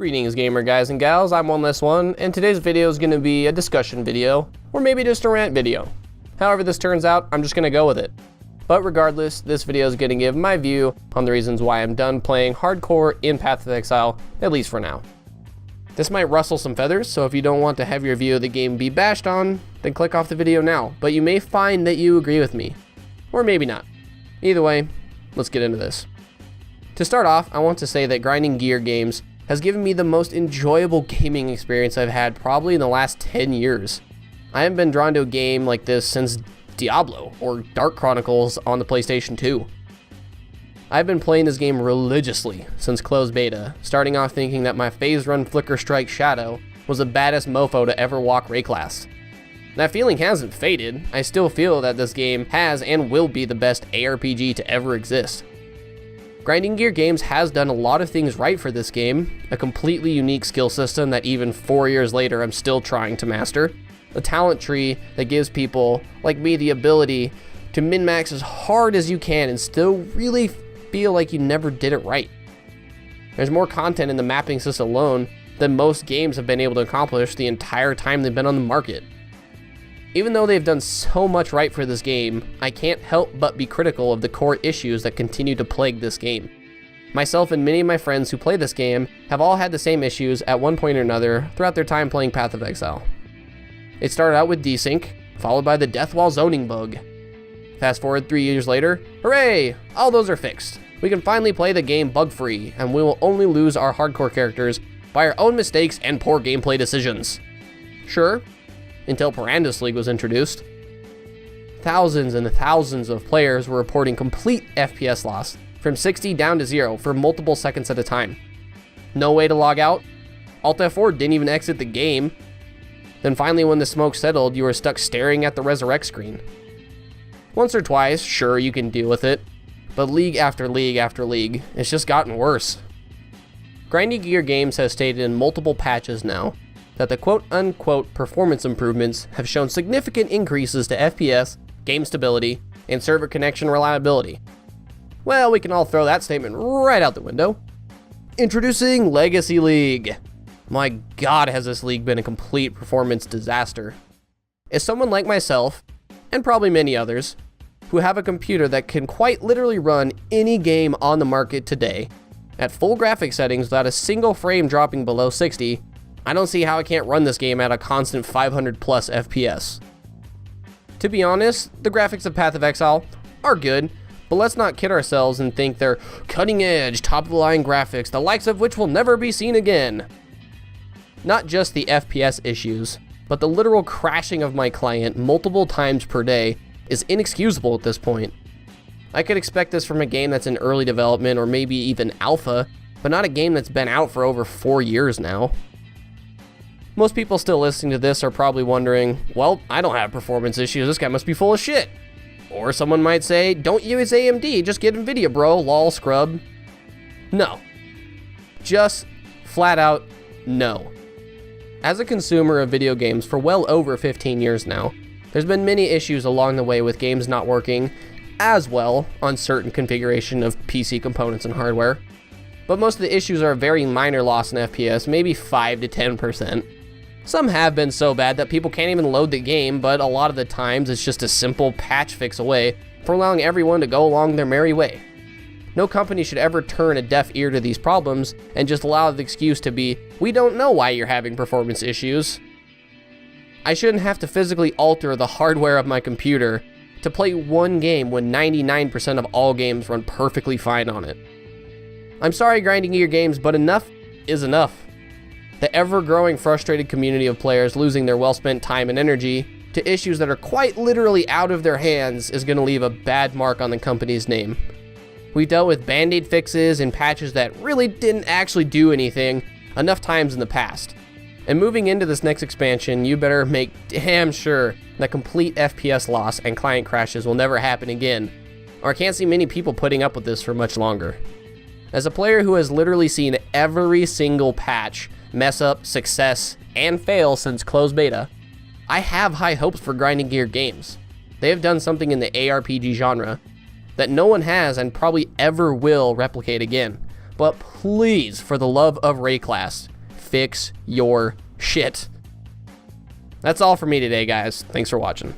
Greetings gamer guys and gals, I'm One Less One, and today's video is going to be a discussion video, or maybe just a rant video. However this turns out, I'm just going to go with it. But regardless, this video is going to give my view on the reasons why I'm done playing hardcore in Path of Exile, at least for now. This might rustle some feathers, so if you don't want to have your view of the game be bashed on, then click off the video now, but you may find that you agree with me. Or maybe not. Either way, let's get into this. To start off, I want to say that grinding gear games has given me the most enjoyable gaming experience I've had probably in the last 10 years. I haven't been drawn to a game like this since Diablo or Dark Chronicles on the PlayStation 2. I've been playing this game religiously since closed beta, starting off thinking that my phase run Flicker Strike Shadow was the baddest mofo to ever walk Rayclass. That feeling hasn't faded. I still feel that this game has and will be the best ARPG to ever exist. Grinding Gear Games has done a lot of things right for this game, a completely unique skill system that even 4 years later I'm still trying to master, a talent tree that gives people like me the ability to min-max as hard as you can and still really feel like you never did it right. There's more content in the mapping system alone than most games have been able to accomplish the entire time they've been on the market. Even though they've done so much right for this game, I can't help but be critical of the core issues that continue to plague this game. Myself and many of my friends who play this game have all had the same issues at one point or another throughout their time playing Path of Exile. It started out with desync, followed by the death wall zoning bug. Fast forward 3 years later, hooray! All those are fixed. We can finally play the game bug-free, and we will only lose our hardcore characters by our own mistakes and poor gameplay decisions. Sure, until Parandus League was introduced, thousands and thousands of players were reporting complete FPS loss, from 60 down to 0 for multiple seconds at a time. No way to log out. Alt F4 didn't even exit the game. Then finally when the smoke settled, you were stuck staring at the resurrect screen. Once or twice, sure, you can deal with it, but league after league after league, it's just gotten worse. Grinding Gear Games has stated in multiple patches now that the quote-unquote performance improvements have shown significant increases to FPS, game stability, and server connection reliability. Well, we can all throw that statement right out the window. Introducing Legacy League. My god, has this league been a complete performance disaster. As someone like myself, and probably many others, who have a computer that can quite literally run any game on the market today, at full graphic settings without a single frame dropping below 60, I don't see how I can't run this game at a constant 500 plus FPS. To be honest, the graphics of Path of Exile are good, but let's not kid ourselves and think they're cutting edge, top of the line graphics, the likes of which will never be seen again. Not just the FPS issues, but the literal crashing of my client multiple times per day is inexcusable at this point. I could expect this from a game that's in early development or maybe even alpha, but not a game that's been out for over 4 years now. Most people still listening to this are probably wondering, well, I don't have performance issues, this guy must be full of shit. Or someone might say, don't use AMD, just get Nvidia bro, lol scrub. No. Just flat out no. As a consumer of video games for well over 15 years now, there's been many issues along the way with games not working as well on certain configuration of PC components and hardware. But most of the issues are a very minor loss in FPS, maybe 5 to 10%. Some have been so bad that people can't even load the game, but a lot of the times it's just a simple patch fix away for allowing everyone to go along their merry way. No company should ever turn a deaf ear to these problems and just allow the excuse to be, we don't know why you're having performance issues. I shouldn't have to physically alter the hardware of my computer to play one game when 99% of all games run perfectly fine on it. I'm sorry Grinding Gear Games, but enough is enough. The ever-growing frustrated community of players losing their well-spent time and energy to issues that are quite literally out of their hands is going to leave a bad mark on the company's name. We've dealt with band-aid fixes and patches that really didn't actually do anything enough times in the past. And moving into this next expansion, you better make damn sure that complete FPS loss and client crashes will never happen again, or I can't see many people putting up with this for much longer. As a player who has literally seen every single patch mess up, success, and fail since closed beta, I have high hopes for Grinding Gear Games. They have done something in the ARPG genre that no one has and probably ever will replicate again. but please, for the love of Rayclass, fix your shit. That's all for me today, guys. Thanks for watching.